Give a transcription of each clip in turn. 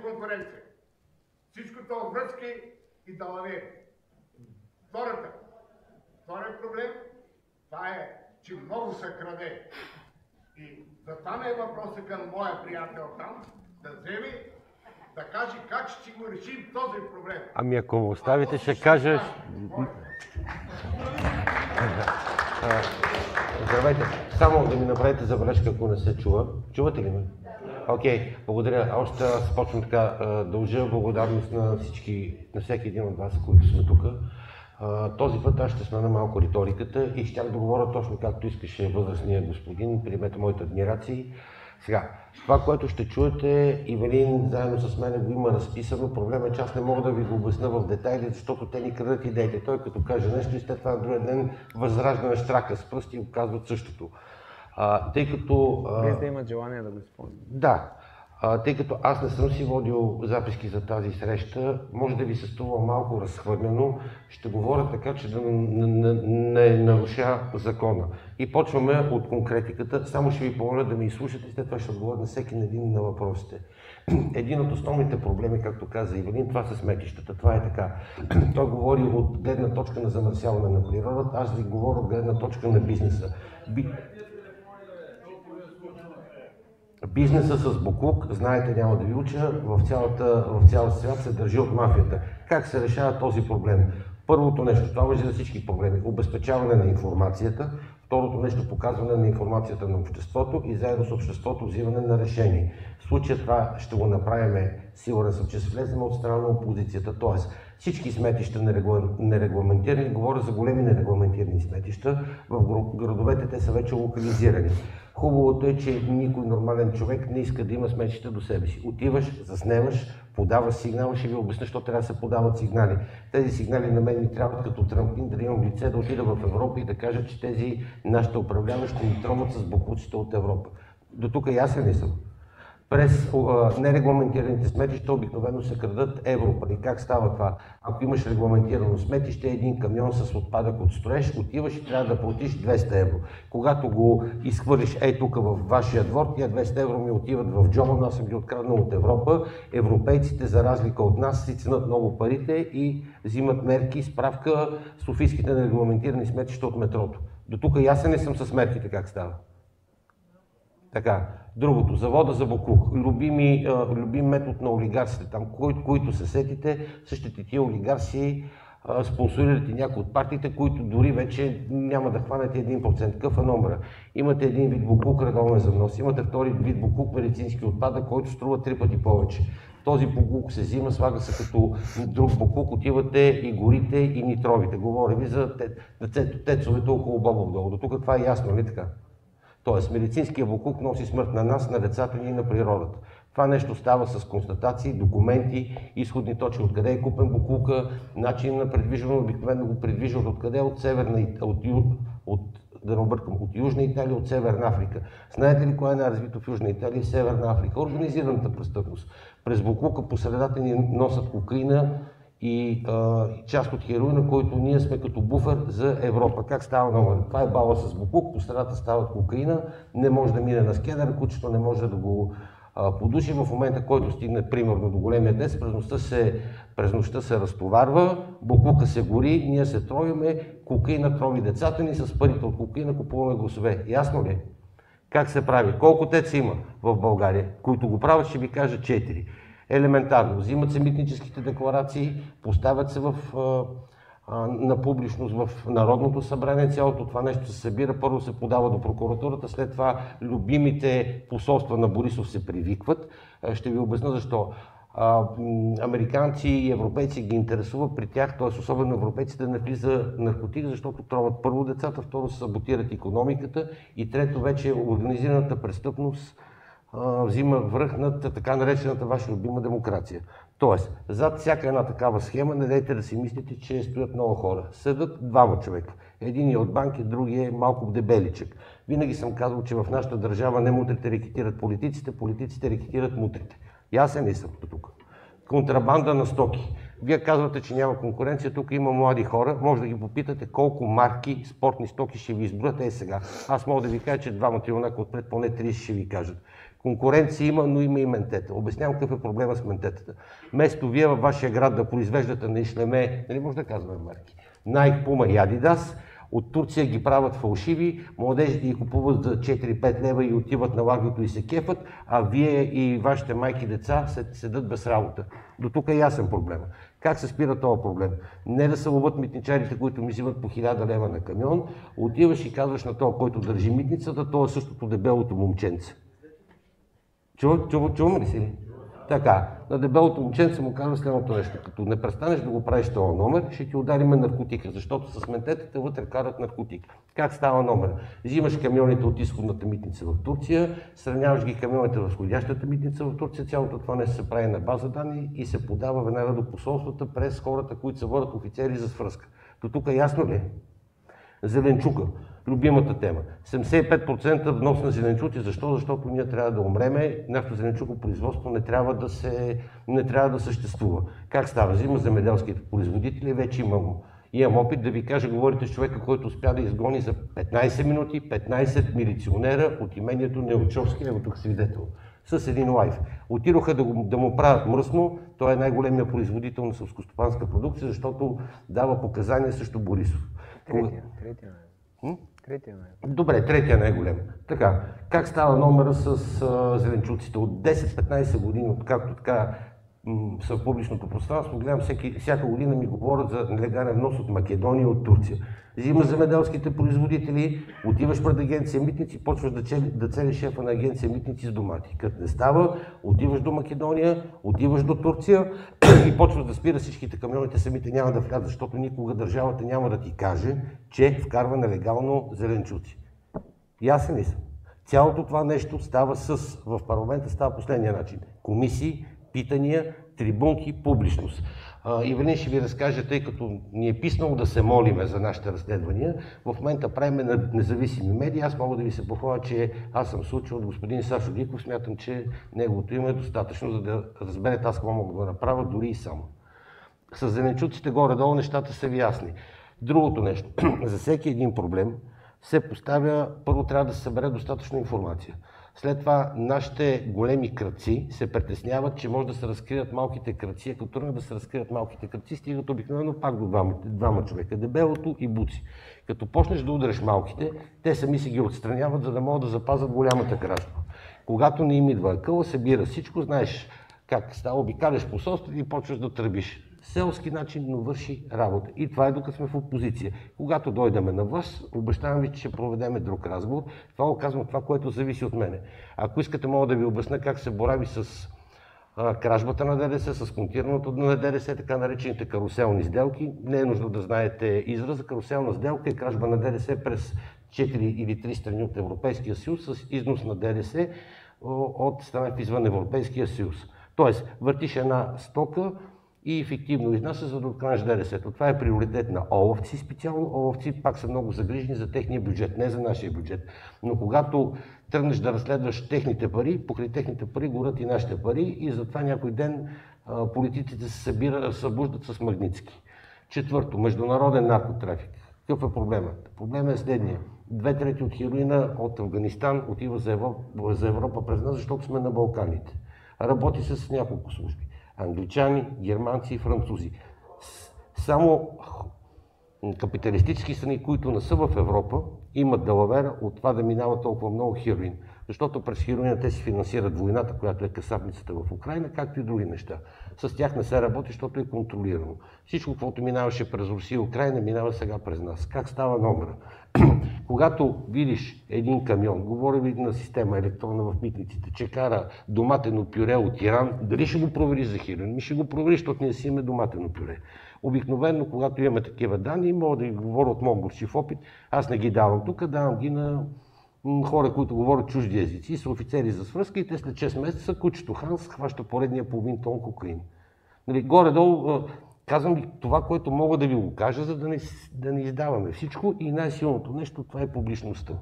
конкуренция. Всичкото е връзки и далавери. Вторият проблем, това е, че много се краде. И затова не е въпросът към моя приятел там, да вземе, да каже как ще го решим този проблем. Ами ако му оставите, ще кажеш... Здравейте, само да ми направите забележка, ако не се чува. Чувате ли ме? Окей, благодаря. Още започвам така, дължа благодарност на всички, на всеки един от вас, които сме тук. Този път аз ще смена малко риториката и щях да говоря точно както искаше възрастния господин, приемете моите адмирации. Сега, това, което ще чуете, Ивелин заедно с мен го има разписано. Проблема е, че аз не мога да ви го обясня в детайли, защото те ни крадат идеите. Той като каже нещо и след това на другия ден възраждане штрака с пръсти и казват същото. Тъй като... Без да имат желание да го използват. Да. Тъй като аз не съм си водил записки за тази среща, може да ви се струва малко разхвърляно, ще говоря така, че да не наруша закона. И почваме от конкретиката, само ще ви помоля да ме изслушате и след това ще отговоря на всеки един на въпросите. Един от основните проблеми, както каза Ивелин, това са сметищата, това е така. Той говори от гледна точка на замърсяване на природата, аз ви говоря от гледна точка на бизнеса. Бизнеса с боклук, знаете, няма да ви уча, в цял свят се държи от мафията. Как се решава този проблем? Първото нещо, това важи за всички проблеми, обезпечаване на информацията. Второто нещо, показване на информацията на обществото и заедно с обществото взимане на решение. В случая това ще го направим, сигурен съм, че се влезем от страна на опозицията. Тоест, всички сметища нерегламентирани, говоря за големи нерегламентирани сметища, в градовете те са вече локализирани. Хубавото е, че никой нормален човек не иска да има сметища до себе си. Отиваш, заснемаш, подаваш сигнал, ще ви обясня, защо трябва да се подават сигнали. Тези сигнали на мен ми трябват като трамплин, да имам лице, да отида в Европа и да кажа, че тези нашите управляващи ни тронат с боклуците от Европа. До тук ясен ли съм? През нерегламентираните сметища обикновено се крадат европари. Как става това? Ако имаш регламентирано сметище, един камион с отпадък от строеж, отиваш и трябва да платиш 200 евро. Когато го изхвърлиш тук във вашия двор, тия 200 евро ми отиват в джоба, но аз съм ги откраднал от Европа. Европейците, за разлика от нас, си ценят много парите и взимат мерки, справка софийските нерегламентирани сметища от метрото. До тук ясен ли съм с мерките как става? Така, другото, завода за боклук, любим метод на олигарсите, там, които се сетите, същите тия олигарси спонсорират и някои от партиите, които дори вече няма да хванете 1%. Какъв е номера? Имате един вид боклук, редовен за внос, имате втори вид боклук, медицински отпадък, който струва 3 пъти повече. Този боклук се взима, слага се като друг боклук, отивате и горите и нитровите. Говоря ви за тецовете около Бобов дол. До тук това е ясно, нали така? Тоест, медицинския боклук носи смърт на нас, на децата ни и на природата. Това нещо става с констатации, документи, изходни точки, откъде е купен боклука, начин на предвижване, обикновено го предвижват откъде, от Северна, да не объркам, от Южна Италия, от Северна Африка. Знаете ли кое е най-развито в Южна Италия и Северна Африка? Организираната престъпност. През боклука по средата ни носят кокаина и част от хероина, който ние сме като буфер за Европа. Как става номер? Това е бала с боклук, по средата става кокаина, не може да мине на скенер, кучето не може да го подуши. В момента, който стигне примерно до големия днес, през нощта се разтоварва, боклука се гори, ние се тровиме, кокаина трови децата ни, с парите от кокаина купуваме гласове. Ясно ли? Как се прави? Колко теца има в България, които го правят, ще ви кажа 4. Елементарно. Взимат се митническите декларации, поставят се на публичност в Народното събрание. Цялото това нещо се събира, първо се подава до прокуратурата, след това любимите посолства на Борисов се привикват. Ще ви обясня защо. Американци и европейци ги интересува при тях, т.е. особено европейците, да не влиза наркотик, защото троват първо децата, второ се саботират икономиката и трето вече организираната престъпност взима връх над така наречената ваша любима демокрация. Тоест, зад всяка една такава схема не дайте да си мислите, че стоят много хора. Седат двама човека. Един е от банки, другия е малко дебеличък. Винаги съм казвал, че в нашата държава не мутрите рекетират политиците, политиците рекетират мутрите. Ясен ли съм тук? Контрабанда на стоки. Вие казвате, че няма конкуренция, тук има млади хора, може да ги попитате колко марки спортни стоки ще ви изброят сега. Аз мога да ви кажа, че двамата юнака отпред поне 30 ще ви кажат. Конкуренция има, но има и ментета. Обяснявам какъв е проблема с ментетата. Вместо вие във вашия град да произвеждате на ишлеме, нали може да казваме марки, Nike, Puma и Adidas, от Турция ги правят фалшиви, младежите ги купуват за 4-5 лева и отиват на лагото и се кефат, а вие и вашите майки и деца седат без работа. До тук е ясен проблем. Как се спира този проблем? Не да се ловят митничарите, които ми взимат по 1000 лева на камион, отиваш и казваш на този, който държи митницата, то е същото дебелото момченце. Чуваме ли си? Така, на дебелото момченце му казва следното нещо. Като не престанеш да го правиш този номер, ще ти удариме наркотика, защото с ментетата вътре карат наркотик. Как става номер? Взимаш камионите от изходната митница в Турция, сравняваш ги камионите в сходящата митница в Турция, цялото това нещо се прави на база данни и се подава веднага до посолствата през хората, които се водят офицери за свръзка. До тук ясно ли? Зеленчука. Любимата тема. 75% внос на зеленчуци. Защо? Защото ние трябва да умреме. Нашето зеленчукопроизводство не трябва да съществува. Как става? Взима земеделските производители, вече имам опит да ви кажа, говорите с човека, който успя да изгони за 15 минути 15 милиционера от имението Неучовски, ево тук свидетел, с един лайф. Отидоха да му правят мръсно, той е най-големият производител на селскостопанска продукция, защото дава показания срещу Борисов. Третия. Добре, третия най-голем. Така, как става номера с зеленчуците? От 10-15 години, откакто така са в публичното пространство, гледам всяка година ми говорят за нелегален внос от Македония и от Турция. Взимаш земеделските производители, отиваш пред агенция Митници, почваш да целиш шефа на агенция Митници с домати. Като не става, отиваш до Македония, отиваш до Турция и почваш да спира всичките камионите, самите няма да влязат, защото никога държавата няма да ти каже, че вкарва нелегално зеленчуци. Ясен ли съм? Цялото това нещо става в парламента става последния начин. Комисии, питания, трибунки, публичност. Ивелин ще ви разкаже, тъй като ни е писнало да се молиме за нашите разследвания. В момента правим на независими медии. Аз мога да ви се похваля, че аз съм случил от господин Сашо Диков. Смятам, че неговото име е достатъчно, за да разберете аз какво мога да направя, дори и само. С зеленчуците горе-долу нещата са ви ясни. Другото нещо. За всеки един проблем се поставя, първо трябва да се събере достатъчно информация. След това нашите големи крадци се притесняват, че може да се разкрият малките крадци. Ако тръгнат да се разкрият малките крадци, стигат обикновено пак до двама човека. Дебелото и Буци. Като почнеш да удариш малките, те сами се ги отстраняват, за да могат да запазят голямата кражба. Когато не им идва акъла, събира всичко, знаеш как става, обикаляш посолството и почваш да тръбиш. Селски начин, но върши работа. И това е докато сме в опозиция. Когато дойдем на власт, обещавам ви, че ще проведем друг разговор. Това го казвам това, което зависи от мене. Ако искате, мога да ви обясня как се борави с кражбата на ДДС, с контирането на ДДС, така наречените каруселни сделки. Не е нужно да знаете израза. Каруселна сделка е кражба на ДДС през 4 или 3 страни от Европейския съюз с износ на ДДС от страна извън Европейския съюз. Тоест, въртиш една стока и ефективно изнася, за да откранеш ДДС-то. Това е приоритет на оловци специално. Оловци пак са много загрижени за техния бюджет, не за нашия бюджет. Но когато тръгнеш да разследваш техните пари, покрай техните пари горят и нашите пари и затова някой ден политиците се събуждат с Магнитски. Четвърто, международен наркотрафик. Какъв е проблемът? Проблемът е следния. 2/3 от хероина от Афганистан отива за Европа през нас, защото сме на Балканите. Работи се с няколко служби. Англичани, германци и французи. Само капиталистически страни, които не са в Европа, имат далавера от това да минава толкова много хероин. Защото през хероина те си финансират войната, която е касапницата в Украйна, както и други неща. С тях не се работи, защото е контролирано. Всичко, което минаваше през Русия и Украйна, минава сега през нас. Как става номера? Когато видиш един камион, говоря ви на система електронна в митниците, че кара доматено пюре от Иран, дали ще го провериш за хероин? Ще го провериш, защото ние си имаме доматено пюре. Обикновено, когато имаме такива данни, мога да ги говоря от моят горчив опит, аз не ги давам тук, давам ги на хора, които говорят чужди езици, са офицери за свръзка и те след 6 месеца кучето Ханс хваща поредния половин тон кокаин. Нали, горе-долу казвам ви това, което мога да ви го кажа, за да не издаваме всичко и най-силното нещо, това е публичността.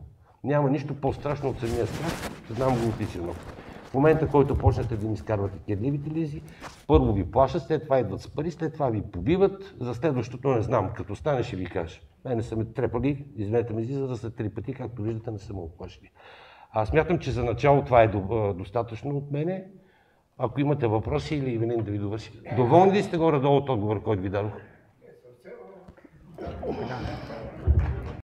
Няма нищо по-страшно от самия страх, знам го от личен опит. В момента, който почнете да ми изкарвате кирливите лизи, първо ви плашат, след това идват с пари, след това ви побиват, за следващото не знам, като стане ще ви кажа. Мене са ме трепали, извинете ме, за да са 3 пъти, както виждате, не са ме оплашили. Аз смятам, че за начало това е достатъчно от мене. Ако имате въпроси или Ивелин да ви довърши. Доволни ли сте горе-долу от отговора, който ви дадох?